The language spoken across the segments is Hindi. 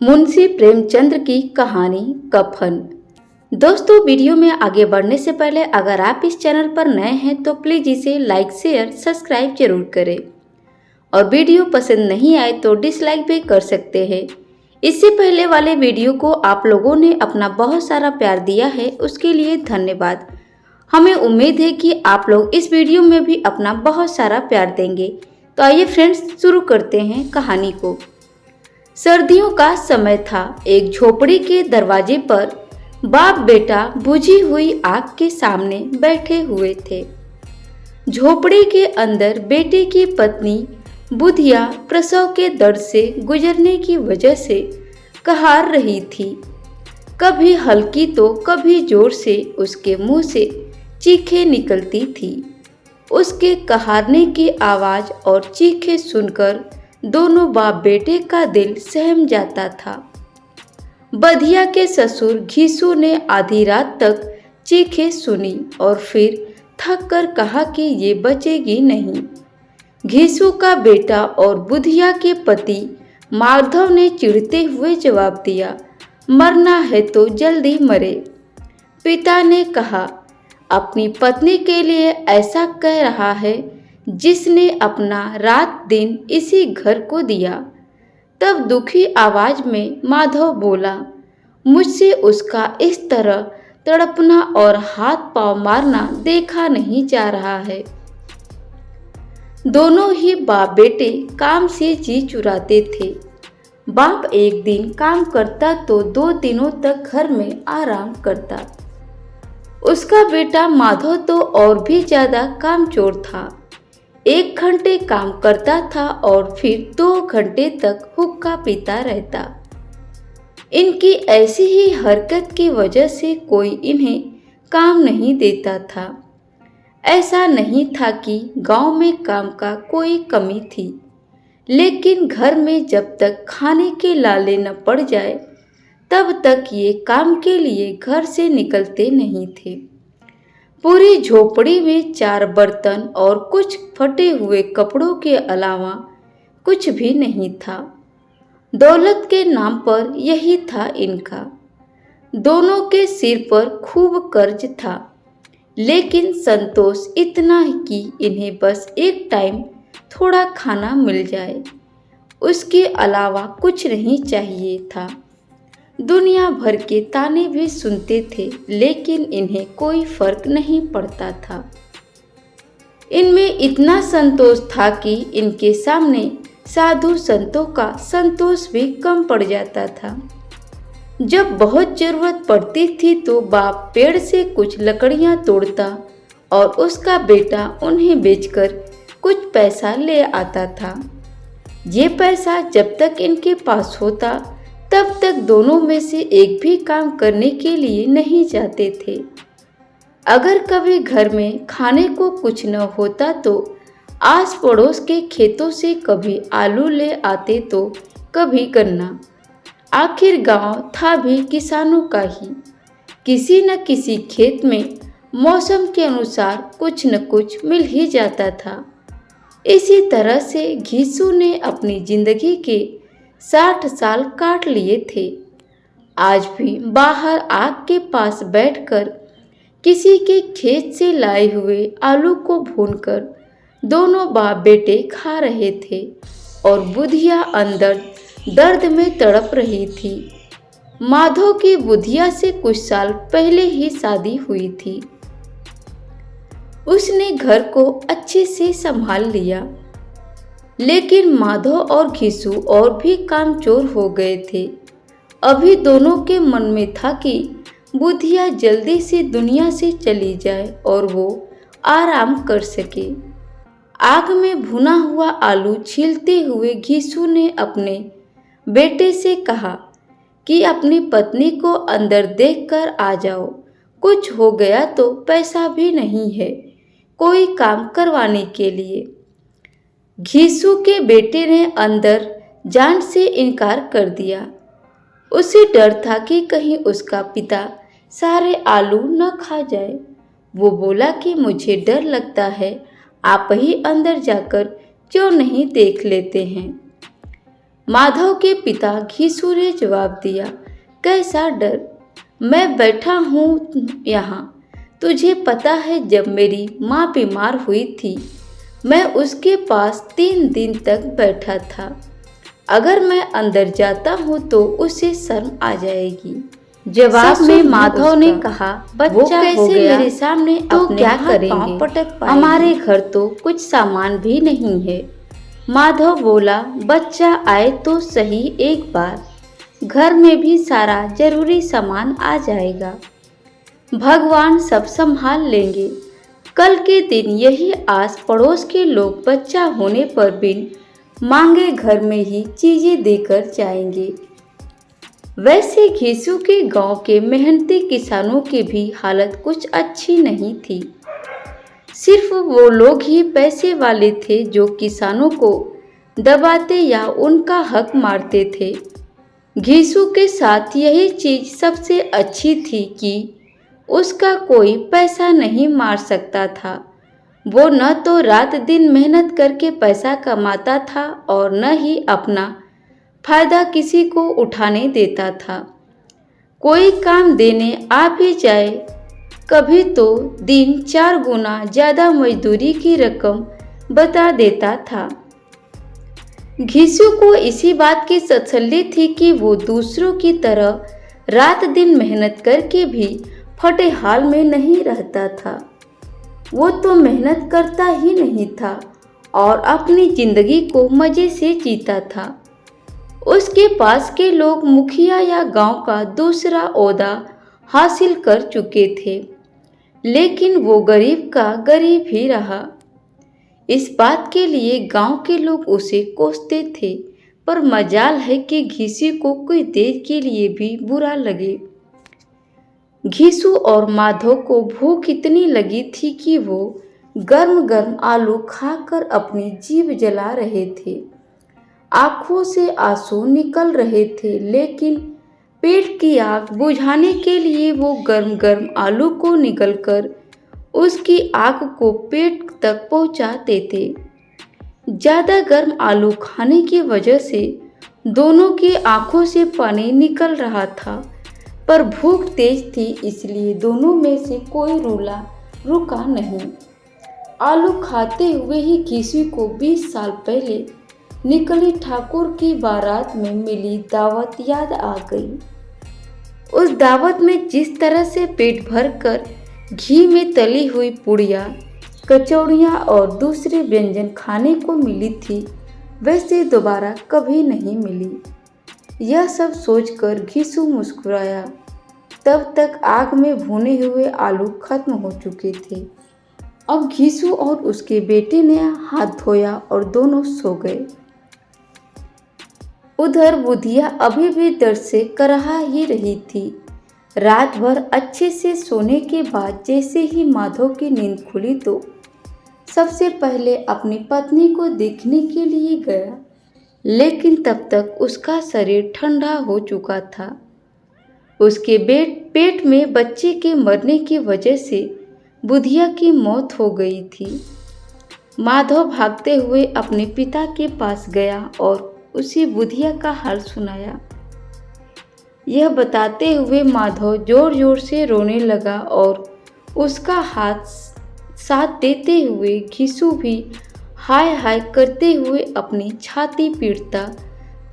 मुंशी प्रेमचंद की कहानी कफन। दोस्तों, वीडियो में आगे बढ़ने से पहले अगर आप इस चैनल पर नए हैं तो प्लीज़ इसे लाइक शेयर सब्सक्राइब जरूर करें और वीडियो पसंद नहीं आए तो डिसलाइक भी कर सकते हैं। इससे पहले वाले वीडियो को आप लोगों ने अपना बहुत सारा प्यार दिया है, उसके लिए धन्यवाद। हमें उम्मीद है कि आप लोग इस वीडियो में भी अपना बहुत सारा प्यार देंगे। तो आइए फ्रेंड्स, शुरू करते हैं कहानी को। सर्दियों का समय था। एक झोपड़ी के दरवाजे पर बाप बेटा बुझी हुई आग के सामने बैठे हुए थे। झोपड़ी के अंदर बेटे की पत्नी बुधिया प्रसव के दर्द से गुजरने की वजह से कहार रही थी। कभी हल्की तो कभी जोर से उसके मुंह से चीखें निकलती थी। उसके कहारने की आवाज और चीखें सुनकर दोनों बाप बेटे का दिल सहम जाता था। बधिया के ससुर घीसू ने आधी रात तक चीखें सुनी और फिर थक कर कहा कि ये बचेगी नहीं। घीसू का बेटा और बुधिया के पति माधव ने चिढ़ते हुए जवाब दिया, मरना है तो जल्दी मरे। पिता ने कहा, अपनी पत्नी के लिए ऐसा कह रहा है जिसने अपना रात दिन इसी घर को दिया। तब दुखी आवाज में माधव बोला, मुझसे उसका इस तरह तड़पना और हाथ पांव मारना देखा नहीं जा रहा है। दोनों ही बाप बेटे काम से जी चुराते थे। बाप एक दिन काम करता तो 2 दिनों तक घर में आराम करता। उसका बेटा माधव तो और भी ज्यादा कामचोर था। 1 घंटे काम करता था और फिर 2 घंटे तक हुक्का पीता रहता। इनकी ऐसी ही हरकत की वजह से कोई इन्हें काम नहीं देता था। ऐसा नहीं था कि गांव में काम का कोई कमी थी, लेकिन घर में जब तक खाने के लाले न पड़ जाए तब तक ये काम के लिए घर से निकलते नहीं थे। पूरी झोपड़ी में 4 बर्तन और कुछ फटे हुए कपड़ों के अलावा कुछ भी नहीं था। दौलत के नाम पर यही था इनका। दोनों के सिर पर खूब कर्ज था, लेकिन संतोष इतना कि इन्हें बस एक टाइम थोड़ा खाना मिल जाए, उसके अलावा कुछ नहीं चाहिए था। दुनिया भर के ताने भी सुनते थे, लेकिन इन्हें कोई फर्क नहीं पड़ता था। इनमें इतना संतोष था कि इनके सामने साधु संतों का संतोष भी कम पड़ जाता था। जब बहुत जरूरत पड़ती थी तो बाप पेड़ से कुछ लकड़ियां तोड़ता और उसका बेटा उन्हें बेचकर कुछ पैसा ले आता था। ये पैसा जब तक इनके पास होता तब तक दोनों में से एक भी काम करने के लिए नहीं जाते थे। अगर कभी घर में खाने को कुछ न होता तो आस पड़ोस के खेतों से कभी आलू ले आते तो कभी गन्ना। आखिर गांव था भी किसानों का ही। किसी न किसी खेत में मौसम के अनुसार कुछ न कुछ मिल ही जाता था। इसी तरह से घीसू ने अपनी जिंदगी के 60 साल काट लिए थे। आज भी बाहर आग के पास बैठकर किसी के खेत से लाए हुए आलू को भूनकर दोनों बाप बेटे खा रहे थे और बुधिया अंदर दर्द में तड़प रही थी। माधव की बुधिया से कुछ साल पहले ही शादी हुई थी। उसने घर को अच्छे से संभाल लिया, लेकिन माधव और घीसू और भी कामचोर हो गए थे। अभी दोनों के मन में था कि बुधिया जल्दी से दुनिया से चली जाए और वो आराम कर सके। आग में भुना हुआ आलू छीलते हुए घीसू ने अपने बेटे से कहा कि अपनी पत्नी को अंदर देखकर आ जाओ। कुछ हो गया तो पैसा भी नहीं है कोई काम करवाने के लिए। घीसू के बेटे ने अंदर जान से इनकार कर दिया। उसे डर था कि कहीं उसका पिता सारे आलू न खा जाए। वो बोला कि मुझे डर लगता है, आप ही अंदर जाकर क्यों नहीं देख लेते हैं। माधव के पिता घीसू ने जवाब दिया, कैसा डर, मैं बैठा हूँ यहाँ। तुझे पता है जब मेरी माँ बीमार हुई थी मैं उसके पास 3 दिन तक बैठा था। अगर मैं अंदर जाता हूँ तो उसे शर्म आ जाएगी। जवाब में माधव ने कहा, बच्चा हो गया मेरे सामने तो क्या करेंगे, पटक पाएंगे। हमारे घर तो कुछ सामान भी नहीं है। माधव बोला, बच्चा आए तो सही एक बार, घर में भी सारा जरूरी सामान आ जाएगा, भगवान सब संभाल लेंगे। कल के दिन यही आस पड़ोस के लोग बच्चा होने पर बिन मांगे घर में ही चीजें देकर जाएंगे। वैसे घीसू के गांव के मेहनती किसानों की भी हालत कुछ अच्छी नहीं थी। सिर्फ वो लोग ही पैसे वाले थे जो किसानों को दबाते या उनका हक मारते थे। घीसू के साथ यही चीज सबसे अच्छी थी कि उसका कोई पैसा नहीं मार सकता था। वो न तो रात दिन मेहनत करके पैसा कमाता था और न ही अपना फायदा किसी को उठाने देता था। कोई काम देने आ भी जाए कभी तो दिन 4 गुना ज़्यादा मजदूरी की रकम बता देता था। घीसू को इसी बात की तसल्ली थी कि वो दूसरों की तरह रात दिन मेहनत करके भी फटे हाल में नहीं रहता था। वो तो मेहनत करता ही नहीं था और अपनी जिंदगी को मजे से जीता था। उसके पास के लोग मुखिया या गांव का दूसरा ओहदा हासिल कर चुके थे, लेकिन वो गरीब का गरीब ही रहा। इस बात के लिए गांव के लोग उसे कोसते थे, पर मजाल है कि घीसू को कोई देर के लिए भी बुरा लगे। घीसू और माधव को भूख इतनी लगी थी कि वो गर्म गर्म आलू खाकर अपनी जीभ जला रहे थे। आंखों से आंसू निकल रहे थे, लेकिन पेट की आग बुझाने के लिए वो गर्म गर्म आलू को निगलकर उसकी आग को पेट तक पहुंचा देते। ज़्यादा गर्म आलू खाने की वजह से दोनों की आंखों से पानी निकल रहा था, पर भूख तेज थी इसलिए दोनों में से कोई रुका नहीं। आलू खाते हुए ही घीसू को 20 साल पहले निकली ठाकुर की बारात में मिली दावत याद आ गई। उस दावत में जिस तरह से पेट भरकर घी में तली हुई पुड़िया, कचौड़ियाँ और दूसरे व्यंजन खाने को मिली थी, वैसे दोबारा कभी नहीं मिली। यह सब सोचकर घीसू मुस्कुराया। तब तक आग में भुने हुए आलू खत्म हो चुके थे। अब घीसू और उसके बेटे ने हाथ धोया और दोनों सो गए। उधर बुधिया अभी भी दर्द से कराह ही रही थी। रात भर अच्छे से सोने के बाद जैसे ही माधव की नींद खुली तो सबसे पहले अपनी पत्नी को देखने के लिए गया, लेकिन तब तक उसका शरीर ठंडा हो चुका था। उसके पेट में बच्चे के मरने की वजह से बुधिया की मौत हो गई थी। माधव भागते हुए अपने पिता के पास गया और उसे बुधिया का हाल सुनाया। यह बताते हुए माधव जोर जोर से रोने लगा और उसका हाथ साथ देते हुए घीसू भी हाय हाय करते हुए अपनी छाती पीटता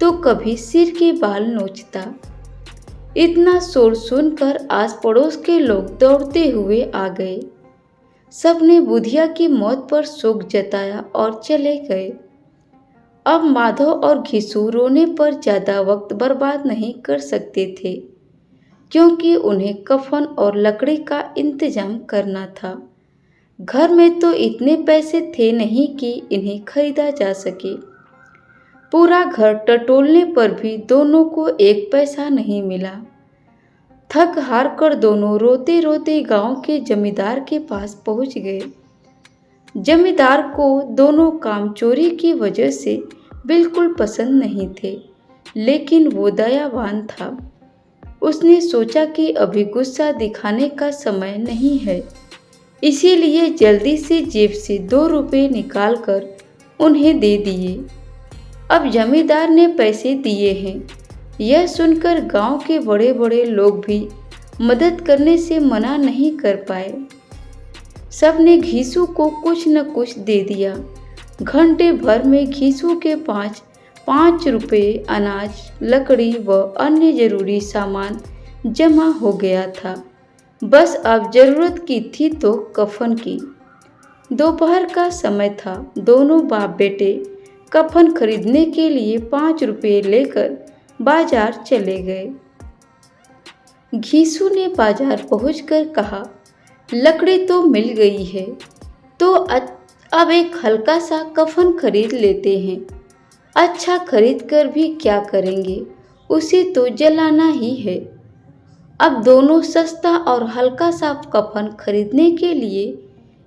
तो कभी सिर के बाल नोचता। इतना शोर सुनकर आस पड़ोस के लोग दौड़ते हुए आ गए। सबने बुधिया की मौत पर शोक जताया और चले गए। अब माधव और घीसू रोने पर ज़्यादा वक्त बर्बाद नहीं कर सकते थे, क्योंकि उन्हें कफन और लकड़ी का इंतजाम करना था। घर में तो इतने पैसे थे नहीं कि इन्हें खरीदा जा सके। पूरा घर टटोलने पर भी दोनों को एक पैसा नहीं मिला। थक हार कर दोनों रोते रोते गांव के जमींदार के पास पहुंच गए। जमींदार को दोनों काम चोरी की वजह से बिल्कुल पसंद नहीं थे, लेकिन वो दयावान था। उसने सोचा कि अभी गुस्सा दिखाने का समय नहीं है, इसीलिए जल्दी से जेब से 2 रुपये निकालकर उन्हें दे दिए। अब जमींदार ने पैसे दिए हैं। यह सुनकर गांव के बड़े बड़े लोग भी मदद करने से मना नहीं कर पाए। सबने घीसू को कुछ न कुछ दे दिया। घंटे भर में घीसू के 5 रुपये अनाज, लकड़ी व अन्य जरूरी सामान जमा हो गया था। बस अब जरूरत की थी तो कफन की। दोपहर का समय था। दोनों बाप बेटे कफन खरीदने के लिए 5 रुपये लेकर बाजार चले गए। घीसू ने बाजार पहुंचकर कहा, लकड़ी तो मिल गई है, तो अब एक हल्का सा कफन खरीद लेते हैं। अच्छा खरीद कर भी क्या करेंगे, उसे तो जलाना ही है। अब दोनों सस्ता और हल्का सा कफन खरीदने के लिए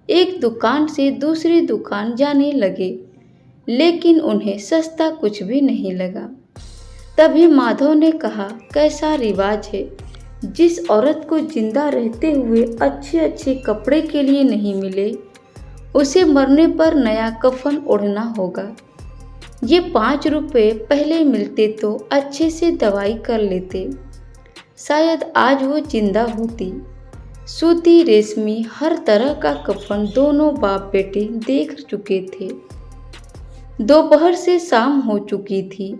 एक दुकान से दूसरी दुकान जाने लगे, लेकिन उन्हें सस्ता कुछ भी नहीं लगा। तभी माधव ने कहा, कैसा रिवाज है, जिस औरत को जिंदा रहते हुए अच्छे अच्छे कपड़े के लिए नहीं मिले, उसे मरने पर नया कफन ओढ़ना होगा। ये 5 रुपये पहले मिलते तो अच्छे से दवाई कर लेते, शायद आज वो जिंदा होती। सूती, रेशमी, हर तरह का कफन दोनों बाप बेटे देख चुके थे। दोपहर से शाम हो चुकी थी,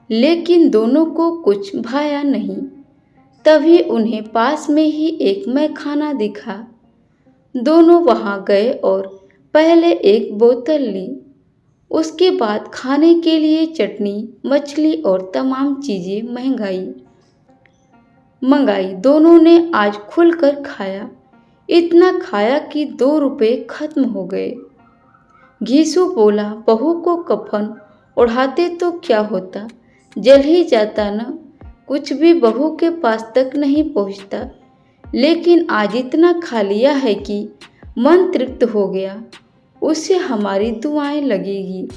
लेकिन दोनों को कुछ भाया नहीं। तभी उन्हें पास में ही एक मैखाना दिखा। दोनों वहां गए और पहले एक बोतल ली। उसके बाद खाने के लिए चटनी, मछली और तमाम चीजें मंगाई। दोनों ने आज खुलकर खाया। इतना खाया कि 2 रुपये खत्म हो गए। घीसू बोला, बहू को कफन ओढ़ाते तो क्या होता, जल ही जाता न, कुछ भी बहू के पास तक नहीं पहुंचता। लेकिन आज इतना खा लिया है कि मन तृप्त हो गया, उससे हमारी दुआएं लगेगी।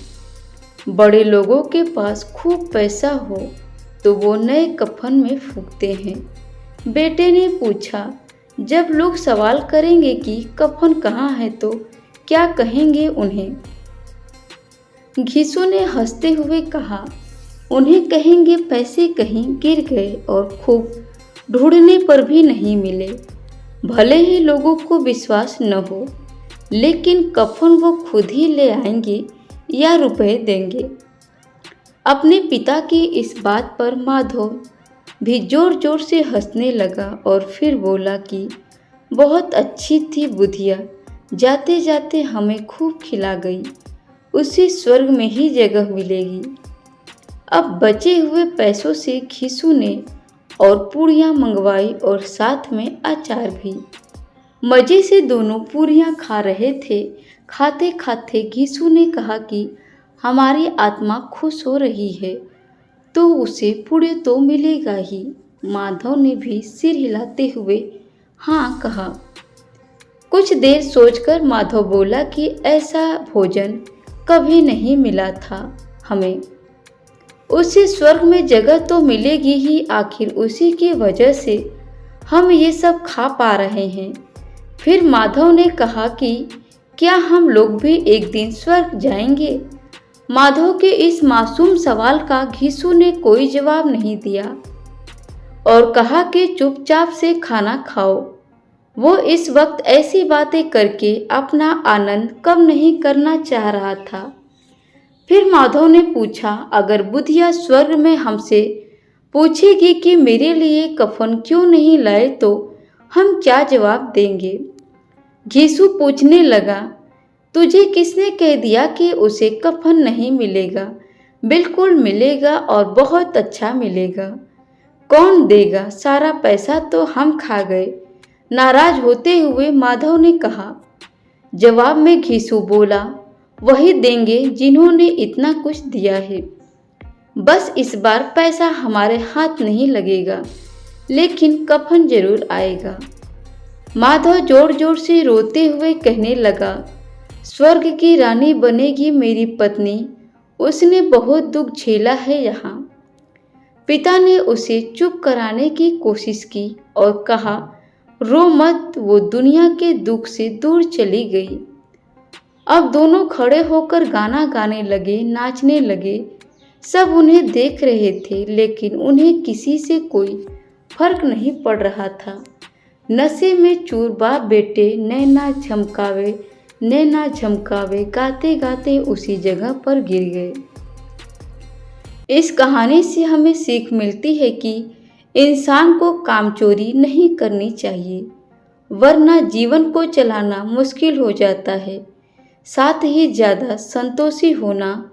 बड़े लोगों के पास खूब पैसा हो तो वो नए कफन में फूंकते हैं। बेटे ने पूछा, जब लोग सवाल करेंगे कि कफन कहाँ है तो क्या कहेंगे उन्हें? घीसू ने हंसते हुए कहा, उन्हें कहेंगे पैसे कहीं गिर गए और खूब ढूंढने पर भी नहीं मिले। भले ही लोगों को विश्वास न हो, लेकिन कफन वो खुद ही ले आएंगे या रुपए देंगे। अपने पिता की इस बात पर माधव भी जोर जोर से हंसने लगा और फिर बोला कि बहुत अच्छी थी बुधिया, जाते जाते हमें खूब खिला गई, उसी स्वर्ग में ही जगह मिलेगी। अब बचे हुए पैसों से घीसू ने और पूड़ियाँ मंगवाई और साथ में अचार भी। मज़े से दोनों पूड़ियाँ खा रहे थे। खाते खाते घीसू ने कहा कि हमारी आत्मा खुश हो रही है तो उसे पुण्य तो मिलेगा ही। माधव ने भी सिर हिलाते हुए हाँ कहा। कुछ देर सोचकर माधव बोला कि ऐसा भोजन कभी नहीं मिला था हमें, उसे स्वर्ग में जगह तो मिलेगी ही, आखिर उसी की वजह से हम ये सब खा पा रहे हैं। फिर माधव ने कहा कि क्या हम लोग भी एक दिन स्वर्ग जाएंगे? माधव के इस मासूम सवाल का घीसू ने कोई जवाब नहीं दिया और कहा कि चुपचाप से खाना खाओ। वो इस वक्त ऐसी बातें करके अपना आनंद कम नहीं करना चाह रहा था। फिर माधव ने पूछा, अगर बुधिया स्वर्ग में हमसे पूछेगी कि मेरे लिए कफन क्यों नहीं लाए तो हम क्या जवाब देंगे? घीसू पूछने लगा, तुझे किसने कह दिया कि उसे कफन नहीं मिलेगा? बिल्कुल मिलेगा और बहुत अच्छा मिलेगा। कौन देगा? सारा पैसा तो हम खा गए। नाराज होते हुए माधव ने कहा। जवाब में घीसू बोला, वही देंगे जिन्होंने इतना कुछ दिया है। बस इस बार पैसा हमारे हाथ नहीं लगेगा, लेकिन कफन जरूर आएगा। माधव जोर जोर से रोते हुए कहने लगा, स्वर्ग की रानी बनेगी मेरी पत्नी, उसने बहुत दुख झेला है यहाँ। पिता ने उसे चुप कराने की कोशिश की और कहा, रो मत, वो दुनिया के दुख से दूर चली गई। अब दोनों खड़े होकर गाना गाने लगे, नाचने लगे। सब उन्हें देख रहे थे लेकिन उन्हें किसी से कोई फर्क नहीं पड़ रहा था। नशे में चूर बाप बेटे नैना झमकावे गाते गाते उसी जगह पर गिर गए। इस कहानी से हमें सीख मिलती है कि इंसान को कामचोरी नहीं करनी चाहिए, वरना जीवन को चलाना मुश्किल हो जाता है। साथ ही ज़्यादा संतोषी होना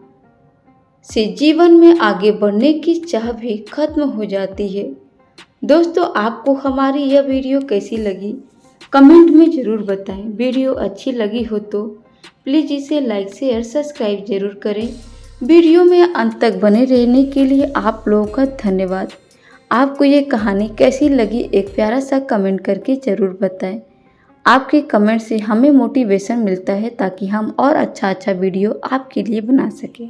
से जीवन में आगे बढ़ने की चाह भी खत्म हो जाती है। दोस्तों, आपको हमारी यह वीडियो कैसी लगी कमेंट में ज़रूर बताएं। वीडियो अच्छी लगी हो तो प्लीज़ इसे लाइक शेयर सब्सक्राइब जरूर करें। वीडियो में अंत तक बने रहने के लिए आप लोगों का धन्यवाद। आपको ये कहानी कैसी लगी एक प्यारा सा कमेंट करके ज़रूर बताएं। आपके कमेंट से हमें मोटिवेशन मिलता है ताकि हम और अच्छा वीडियो आपके लिए बना सकें।